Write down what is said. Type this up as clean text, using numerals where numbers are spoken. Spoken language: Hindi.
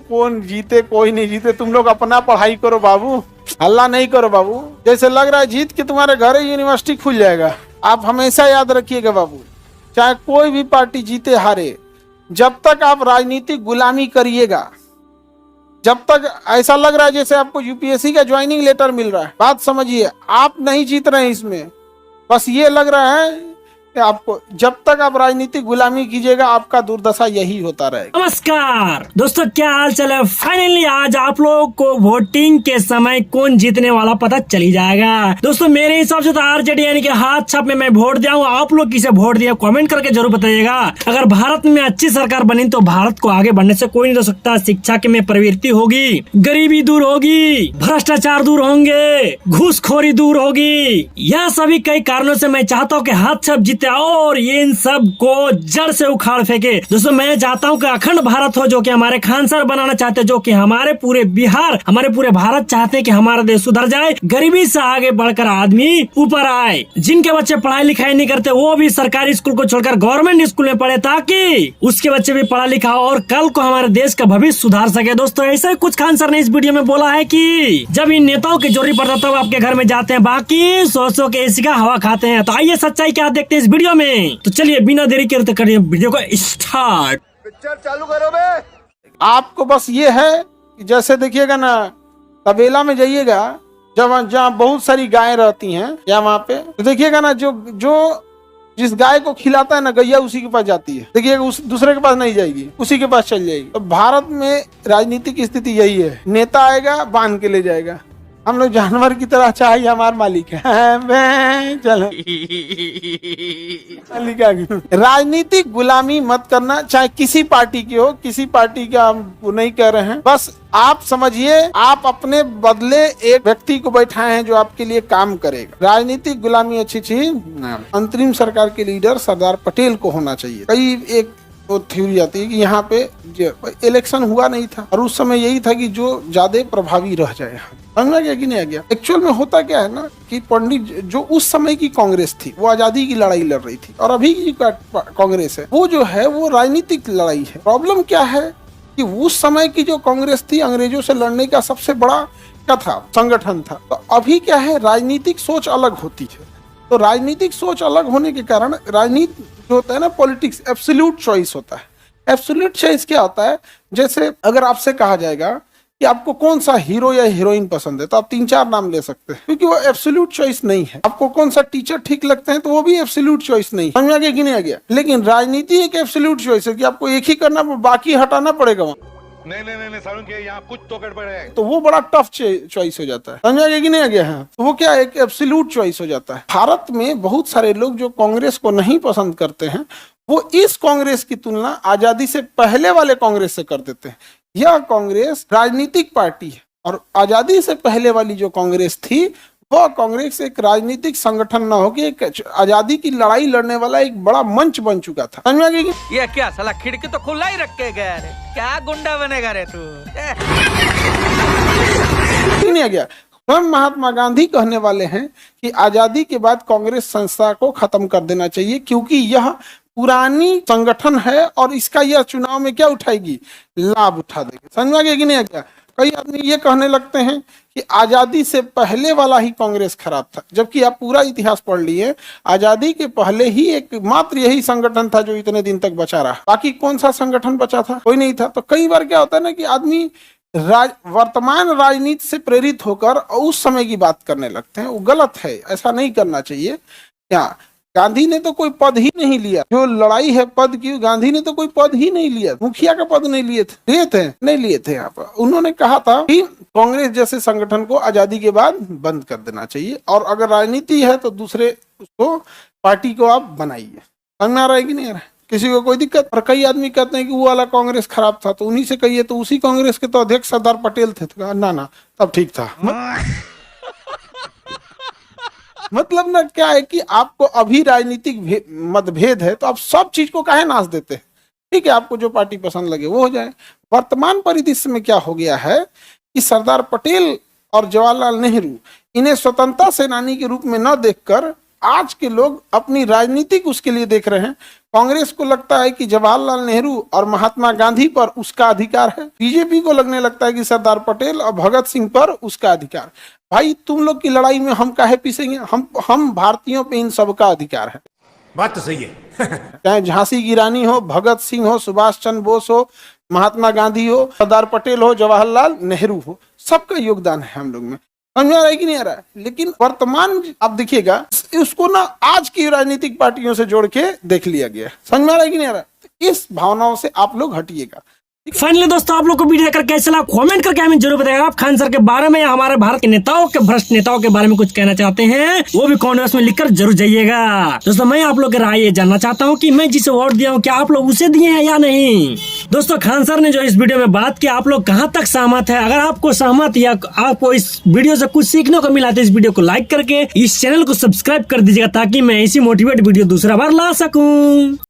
कौन जीते कोई नहीं जीते, तुम लोग अपना पढ़ाई करो बाबू, हल्ला नहीं करो बाबू। जैसे लग रहा है जीत के तुम्हारे घर यूनिवर्सिटी खुल जाएगा। आप हमेशा याद रखिएगा बाबू, चाहे कोई भी पार्टी जीते हारे, जब तक आप राजनीतिक गुलामी करिएगा, जब तक ऐसा लग रहा है जैसे आपको यूपीएससी का ज्वाइनिंग लेटर मिल रहा है, बात समझिए, आप नहीं जीत रहे हैं इसमें, बस ये लग रहा है कि आपको, जब तक आप राजनीतिक गुलामी कीजिएगा आपका दुर्दशा यही होता रहेगा। नमस्कार दोस्तों, क्या हाल चाल है। फाइनली आज आप लोगों को वोटिंग के समय कौन जीतने वाला पता चली जाएगा। दोस्तों मेरे हिसाब से तो आरजेडी यानी कि हाथ छाप में मैं वोट दिया हूँ। आप लोग किसे वोट दिया कमेंट करके जरूर बताइएगा। अगर भारत में अच्छी सरकार बनी तो भारत को आगे बढ़ने से कोई नहीं रोक सकता। शिक्षा की में प्रवृत्ति होगी, गरीबी दूर होगी, भ्रष्टाचार दूर होंगे, घूसखोरी दूर होगी। यह सभी कई कारणों से मैं चाहता हूँ कि हाथ छाप जीते और ये इन सब को जड़ से उखाड़ फेंके। दोस्तों मैं चाहता हूँ कि अखंड भारत हो, जो कि हमारे खान सर बनाना चाहते हैं, जो कि हमारे पूरे बिहार, हमारे पूरे भारत चाहते हैं कि हमारा देश सुधर जाए, गरीबी से आगे बढ़कर आदमी ऊपर आए। जिनके बच्चे पढ़ाई लिखाई नहीं करते वो भी सरकारी स्कूल को छोड़कर गवर्नमेंट स्कूल में पढ़े, ताकि उसके बच्चे भी पढ़ा लिखा हो और कल को हमारे देश का भविष्य सुधार सके। दोस्तों ऐसा ही कुछ खान सर ने इस वीडियो में बोला है कि जब इन नेताओं की जरूरत पड़ता है तो आपके घर में जाते हैं, बाकी सौ के एसी का हवा खाते हैं। तो आइए सच्चाई क्या देखते हैं इस वीडियो में। तो चलिए बिना देरी के करिए वीडियो को स्टार्ट। पिक्चर चालू करो बे। आपको बस ये है कि जैसे देखिएगा ना, तबेला में जाइएगा जब जहाँ बहुत सारी गायें रहती हैं या वहाँ पे, तो देखिएगा ना जो जिस गाय को खिलाता है ना गैया उसी के पास जाती है, देखिएगा उस दूसरे के पास नहीं जाएगी, उसी के पास चल जाएगी। तो भारत में राजनीतिक स्थिति यही है, नेता आएगा बांध के ले जाएगा, हम लोग जानवर की तरह चाहिए हमारे मालिक है चलो मालिक आ गया। राजनीतिक गुलामी मत करना, चाहे किसी पार्टी की हो, किसी पार्टी का हम नहीं कह रहे हैं, बस आप समझिए आप अपने बदले एक व्यक्ति को बैठाए हैं जो आपके लिए काम करेगा। राजनीतिक गुलामी अच्छी चीज ना। अंतरिम सरकार के लीडर सरदार पटेल को होना चाहिए। कई एक तो थ्योरी आती है कि यहाँ पे इलेक्शन हुआ नहीं था और उस समय यही था कि जो ज्यादा प्रभावी रह जाए, समझ गया कि नहीं आ गया। एक्चुअल में होता क्या है ना कि पंडित जो उस समय की कांग्रेस थी वो आजादी की लड़ाई लड़ रही थी, और अभी की कांग्रेस है वो जो है वो राजनीतिक लड़ाई है। प्रॉब्लम क्या है कि उस समय की जो कांग्रेस थी अंग्रेजों से लड़ने का सबसे बड़ा क्या था, संगठन था। तो अभी क्या है, राजनीतिक सोच अलग होती है। तो राजनीतिक सोच अलग होने के कारण राजनीति जो होता है ना, पॉलिटिक्स एब्सोल्यूट चॉइस होता है। एब्सोल्यूट चॉइस क्या होता है, जैसे अगर आपसे कहा जाएगा कि आपको कौन सा हीरो या हीरोइन पसंद है तो आप 3-4 नाम ले सकते हैं, क्योंकि वो एब्सोल्यूट चॉइस नहीं है। आपको कौन सा टीचर ठीक लगते हैं तो वो भी एब्सोल्यूट चॉइस नहीं है। समझ आ गया कि नहीं आ गया। लेकिन राजनीति एक एब्सोल्यूट चॉइस है कि आपको एक ही करना, बाकी हटाना पड़ेगा वहाँ। नहीं सारुण के यहाँ कुछ तो गड़बड़ है, तो वो बड़ा टफ चॉइस हो जाता है। समझा गया कि नहीं आ गया है। तो वो क्या एक एब्सोल्यूट चॉइस हो जाता है। भारत में बहुत सारे लोग जो कांग्रेस को नहीं पसंद करते हैं वो इस कांग्रेस की तुलना आजादी से पहले वाले कांग्रेस से कर देते हैं। यह कांग्रेस राजनीतिक पार्टी है और आजादी से पहले वाली जो कांग्रेस थी वह कांग्रेस एक राजनीतिक संगठन न होकर एक आजादी की लड़ाई लड़ने वाला एक बड़ा मंच बन चुका था। समझ में ये क्या साला खिड़की तो खुला ही रख के गया रे, क्या गुंडा बनेगा रे तू। नहीं आ गया। स्वयं महात्मा गांधी कहने वाले हैं कि आजादी के बाद कांग्रेस संस्था को खत्म कर देना चाहिए, क्योंकि यह पुरानी संगठन है और इसका यह चुनाव में क्या उठाएगी, लाभ उठा देगी। समझ में कि नहीं आ गया। कई आदमी ये कहने लगते हैं कि आजादी से पहले वाला ही कांग्रेस खराब था, जबकि आप पूरा इतिहास पढ़ लिए, आजादी के पहले ही एक मात्र यही संगठन था जो इतने दिन तक बचा रहा। बाकी कौन सा संगठन बचा था, कोई नहीं था। तो कई बार क्या होता है ना कि आदमी वर्तमान राजनीति से प्रेरित होकर उस समय की बात करने लगते हैं, वो गलत है, ऐसा नहीं करना चाहिए। क्या गांधी ने तो कोई पद ही नहीं लिया, जो लड़ाई है पद की, गांधी ने तो कोई पद ही नहीं लिया, मुखिया का पद नहीं लिए थे, नहीं लिए थे। यहाँ पर उन्होंने कहा था कि कांग्रेस जैसे संगठन को आजादी के बाद बंद कर देना चाहिए, और अगर राजनीति है तो दूसरे उसको पार्टी को आप बनाइए। समझ में आ रहा है कि नहीं आ रहा है, किसी को कोई दिक्कत। और कई आदमी कहते हैं कि वो वाला कांग्रेस खराब था, तो उन्हीं से कहिए तो उसी कांग्रेस के तो अध्यक्ष सरदार पटेल थे। तो ना तब ठीक था। मतलब ना क्या है कि आपको अभी राजनीतिक मतभेद है तो आप सब चीज को काहे नाश देते हैं। ठीक है, आपको जो पार्टी पसंद लगे वो हो जाए। वर्तमान परिदृश्य में क्या हो गया है कि सरदार पटेल और जवाहरलाल नेहरू इन्हें स्वतंत्रता सेनानी के रूप में न देखकर आज के लोग अपनी राजनीतिक उसके लिए देख रहे हैं। कांग्रेस को लगता है कि जवाहरलाल नेहरू और महात्मा गांधी पर उसका अधिकार है, बीजेपी को लगने लगता है कि सरदार पटेल और भगत सिंह पर उसका अधिकार। भाई तुम लोग की लड़ाई में हम काहे पीसेंगे? हम भारतीयों पे इन सबका अधिकार है। बात तो सही है। चाहे झांसी की रानी हो, भगत सिंह हो, सुभाष चंद्र बोस हो, महात्मा गांधी हो, सरदार पटेल हो, जवाहरलाल नेहरू हो, सबका योगदान है हम लोग में। समझ में आ रहा है कि नहीं आ रहा है? लेकिन वर्तमान आप देखिएगा उसको ना आज की राजनीतिक पार्टियों से जोड़ के देख लिया गया है। समझ में आ रहा है कि नहीं आ रहा है? तो इस भावनाओं से आप लोग हटिएगा। फाइनली दोस्तों, आप लोग को वीडियो देखकर कैसा लगा कमेंट करके हमें जरूर बताइएगा। आप खान सर के बारे में या हमारे भारत के नेताओं के भ्रष्ट नेताओं के बारे में कुछ कहना चाहते हैं, वो भी कमेंट्स में लिखकर जरूर जाइएगा। दोस्तों मैं आप लोग की राय ये जानना चाहता हूँ कि मैं जिसे वोट दिया हूँ क्या आप लोग उसे दिए हैं या नहीं। दोस्तों खान सर ने जो इस वीडियो में बात की, आप लोग कहाँ तक सहमत है? अगर आपको सहमत या आपको इस वीडियो से कुछ सीखने को मिला तो इस वीडियो को लाइक करके इस चैनल को सब्सक्राइब कर दीजिएगा, ताकि मैं ऐसी मोटिवेट वीडियो दूसरा बार ला सकूं।